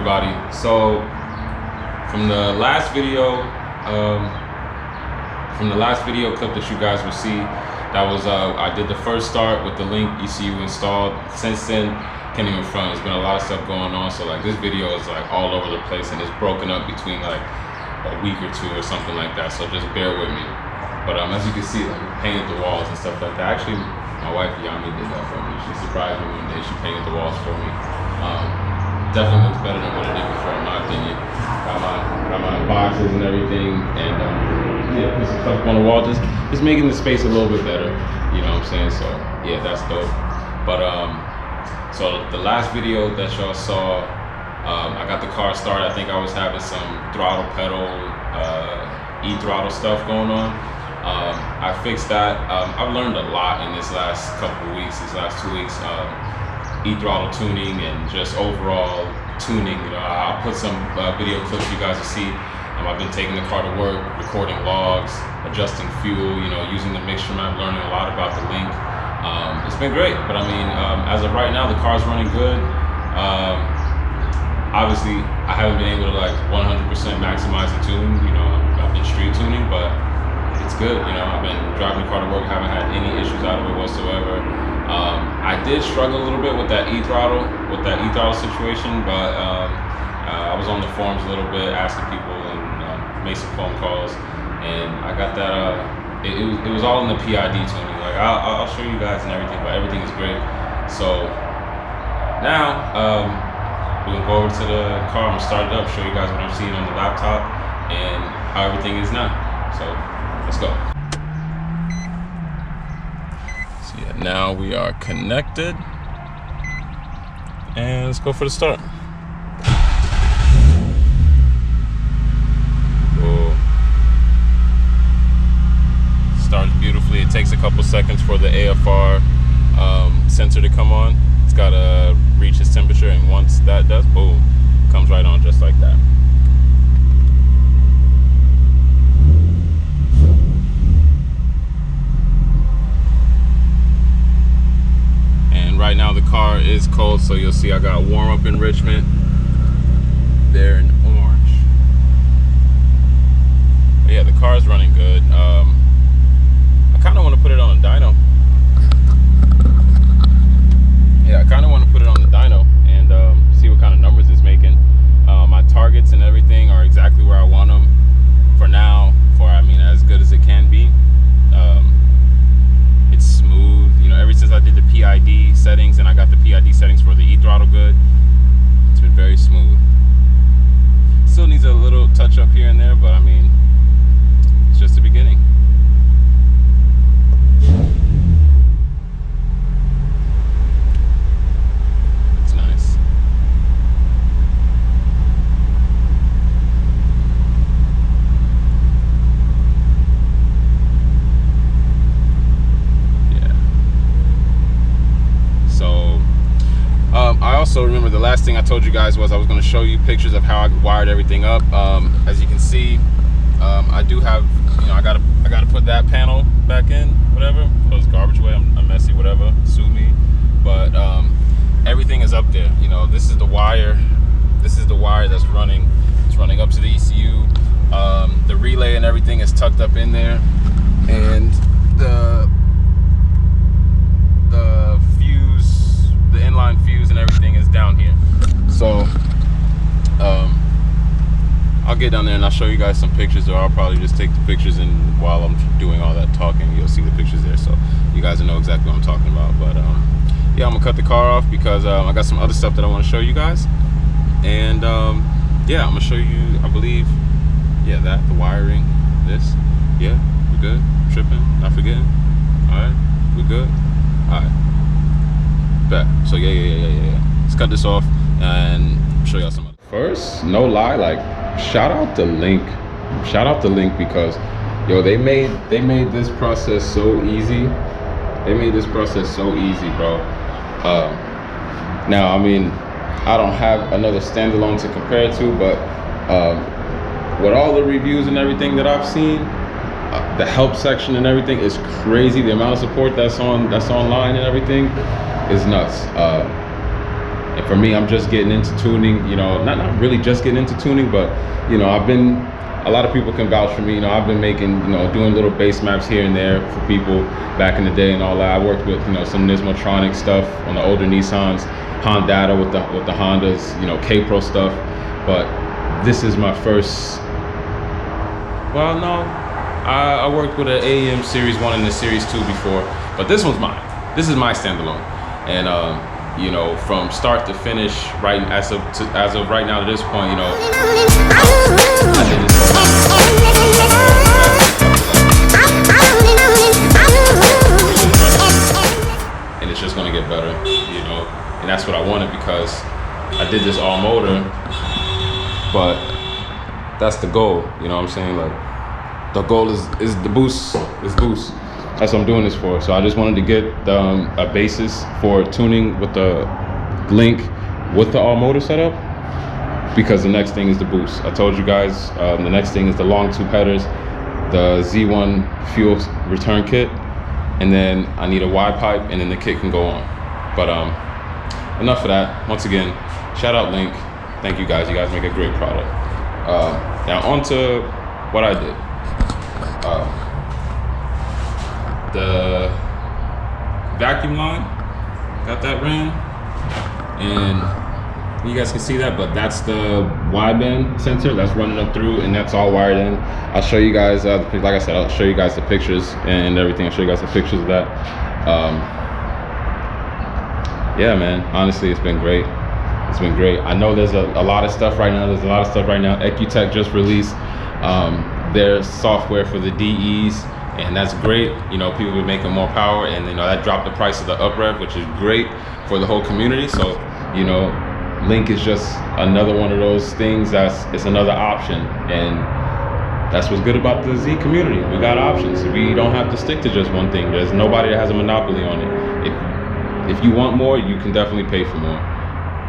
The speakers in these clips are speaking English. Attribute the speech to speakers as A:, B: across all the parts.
A: everybody. So from the last video clip that you guys will see, that was I did the first start with the Link ECU installed. Since then, can't even front, there's been a lot of stuff going on, so like this video is like all over the place and it's broken up between like a week or two or something like that, so just bear with me. But as you can see, like, we painted the walls and stuff like that. Actually, my wife Yami did that for me. She surprised me one day. She painted the walls for me. Definitely looks better than what it did before, in my opinion. Got my boxes and everything, and yeah, put some stuff on the wall, just making the space a little bit better. You know what I'm saying? So yeah, that's dope. But so the last video that y'all saw, I got the car started. I think I was having some throttle pedal, e-throttle stuff going on. I fixed that. I've learned a lot in this last couple of weeks, these last 2 weeks, e-throttle tuning and just overall tuning. You know, I'll put some video clips you guys will see. I've been taking the car to work, recording logs, adjusting fuel, you know, using the mixture map, learning a lot about the Link. It's been great, but I mean, as of right now, the car's running good. Obviously, I haven't been able to like 100% maximize the tune. You know, I've been street tuning, but it's good. You know, I've been driving the car to work, haven't had any issues out of it whatsoever. I did struggle a little bit with that e-throttle, situation, but I was on the forums a little bit, asking people and made some phone calls, and I got that. It was all in the PID tuning. Like I'll show you guys and everything, but everything is great. So now we're gonna go over to the car. I'm gonna start it up, show you guys what I'm seeing on the laptop and how everything is now. So let's go. So yeah, now we are connected, and let's go for the start. Starts beautifully. It takes a couple seconds for the AFR sensor to come on. It's got to reach its temperature, and once that does, boom, it comes right on just like that. And right now the car is cold, so you'll see I got warm-up enrichment there in orange. But yeah, the car is running good. I kind of want to put it on a dyno. Yeah, I kind of want to put it on the dyno and see what kind of numbers it's making. My targets and everything are exactly where I want them for now, I mean, as good as it can be. It's smooth. You know, ever since I did the PID settings and I got the PID settings for the e-throttle good, it's been very smooth. Still needs a little touch up here and there, but I mean, it's just the beginning. It's nice. Yeah. So, I also remember the last thing I told you guys was I was going to show you pictures of how I wired everything up. As you can see, I do have, you know, I gotta put that panel back in, whatever. Those garbage away, I'm messy, whatever. Sue me. But everything is up there. You know, this is the wire. This is the wire that's running. It's running up to the ECU. The relay and everything is tucked up in there, and the fuse, the inline fuse, and everything is down here. So I'll get down there and I'll show you guys some pictures, or I'll probably just take the pictures, and while I'm doing all that talking, you'll see the pictures there, so you guys will know exactly what I'm talking about. But yeah, I'm gonna cut the car off because I got some other stuff that I want to show you guys, and yeah, I'm gonna show you, I believe, yeah, that, the wiring, this, yeah, we're good, tripping, not forgetting, all right, we're good, all right, bet. So yeah, let's cut this off and show y'all some other. First, no lie, like, shout out to Link, because yo, they made this process so easy. They made this process so easy, bro. Now, I mean, I don't have another standalone to compare it to, but with all the reviews and everything that I've seen, the help section and everything is crazy. The amount of support that's online and everything is nuts. In for me, I'm just getting into tuning, you know, not really just getting into tuning, but, you know, a lot of people can vouch for me. You know, I've been making, you know, doing little bass maps here and there for people back in the day and all that. I worked with, you know, some Nismotronic stuff on the older Nissans, Honda with the Hondas, you know, K-Pro stuff. But this is my first, well, no, I worked with an AEM Series 1 and the Series 2 before, but this one's mine. This is my standalone. And, you know, from start to finish, right, as of right now to this point, you know, I did this whole and it's just gonna get better, you know, and that's what I wanted, because I did this all motor, but that's the goal, you know what I'm saying? Like, the goal is the boost, That's what I'm doing this for. So I just wanted to get a basis for tuning with the Link with the all motor setup, because the next thing is the boost. I told you guys, the next thing is the long tube headers, the Z1 fuel return kit, and then I need a Y pipe, and then the kit can go on. But enough of that. Once again, shout out Link. Thank you guys. You guys make a great product. Now on to what I did. The vacuum line, got that ran, and you guys can see that, but that's the wideband sensor that's running up through, and that's all wired in. I'll show you guys, like I said, I'll show you guys the pictures and everything. I'll show you guys the pictures of that. Yeah, man, honestly, it's been great. It's been great. I know there's a lot of stuff right now. EcuTech just released their software for the DEs, and that's great. You know, people are making more power, and you know that dropped the price of the uprev, which is great for the whole community. So, you know, Link is just another one of those things it's another option, and that's what's good about the Z community. We got options. We don't have to stick to just one thing. There's nobody that has a monopoly on it. If you want more, you can definitely pay for more.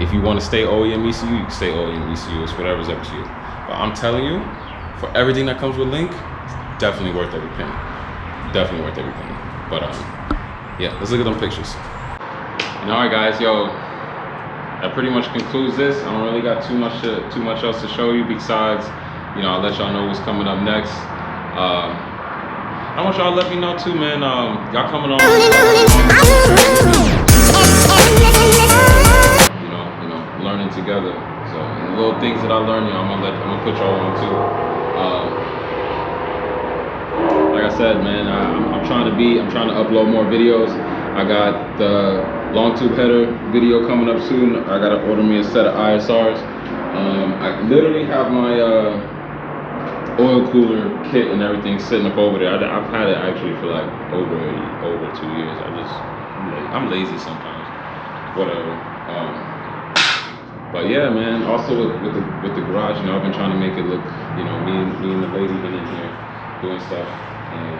A: If you want to stay OEM ECU, you can stay OEM ECU. It's whatever's up to you. But I'm telling you, for everything that comes with Link, definitely worth every penny. Definitely worth every penny. But yeah, let's look at them pictures. And all right, guys, yo, that pretty much concludes this. I don't really got too much else to show you besides, you know, I'll let y'all know what's coming up next. I want y'all to let me know too, man. Y'all coming on. You know, learning together. So, and the little things that I learned, you know, I'm gonna put y'all on too. Like I said, man, I'm trying to upload more videos. I got the long tube header video coming up soon. I gotta order me a set of ISRs. I literally have my oil cooler kit and everything sitting up over there. I've had it actually for like over 2 years. I'm lazy sometimes. Whatever. But yeah, man. Also with the garage, you know, I've been trying to make it look, you know, me and the lady been in here doing stuff, and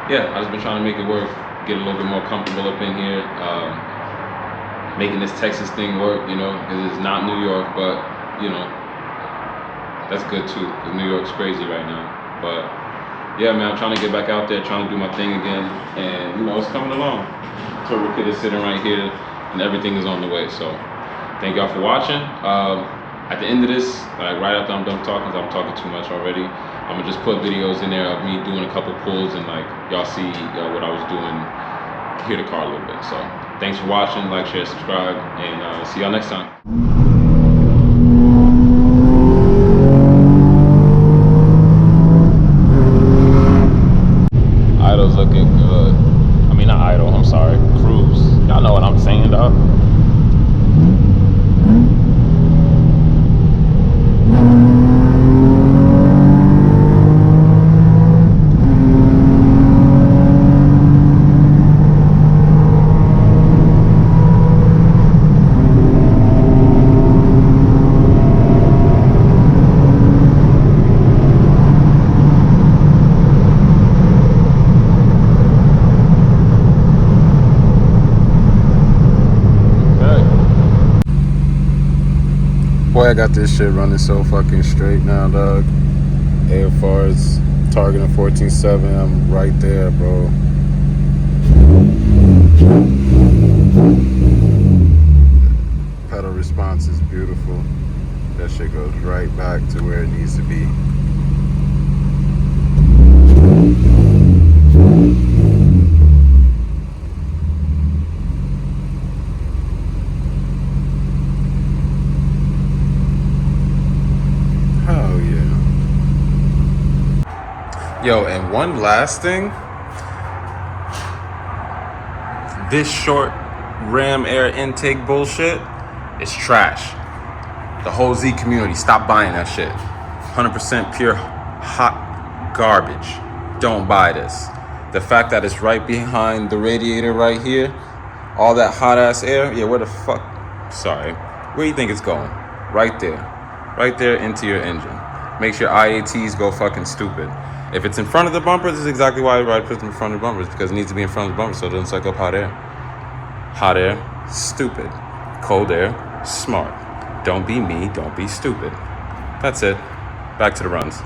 A: yeah, I just been trying to make it work, get a little bit more comfortable up in here, making this Texas thing work, you know, because it's not New York, but you know, that's good too, because New York's crazy right now. But yeah, man, I'm trying to get back out there, trying to do my thing again, and you know, it's coming along. Turbo Kit is sitting right here, and everything is on the way. So thank y'all for watching. At the end of this, like right after I'm done talking, because I'm talking too much already, I'm gonna just put videos in there of me doing a couple pulls, and like y'all see what I was doing, hear the car a little bit. So thanks for watching, like, share, subscribe, and see y'all next time. Idle's looking good. I mean, not Idle, I'm sorry, Cruise. Y'all know what I'm saying, dog. Boy, I got this shit running so fucking straight now, dog. AFR's targeting 14.7. I'm right there, bro. Pedal
B: response is beautiful. That shit goes right back to where it needs to be. Hell yeah.
A: Yo, and one last thing. This short ram air intake bullshit is trash. The whole Z community, stop buying that shit. 100% pure hot garbage. Don't buy this. The fact that it's right behind the radiator right here, all that hot ass air, yeah, where the fuck, sorry, where do you think it's going? Right there into your engine. Makes your IATs go fucking stupid. If it's in front of the bumper, this is exactly why I put them in front of the bumpers, because it needs to be in front of the bumper so it doesn't suck up hot air. Hot air, stupid. Cold air, smart. Don't be me, don't be stupid. That's it. Back to the runs.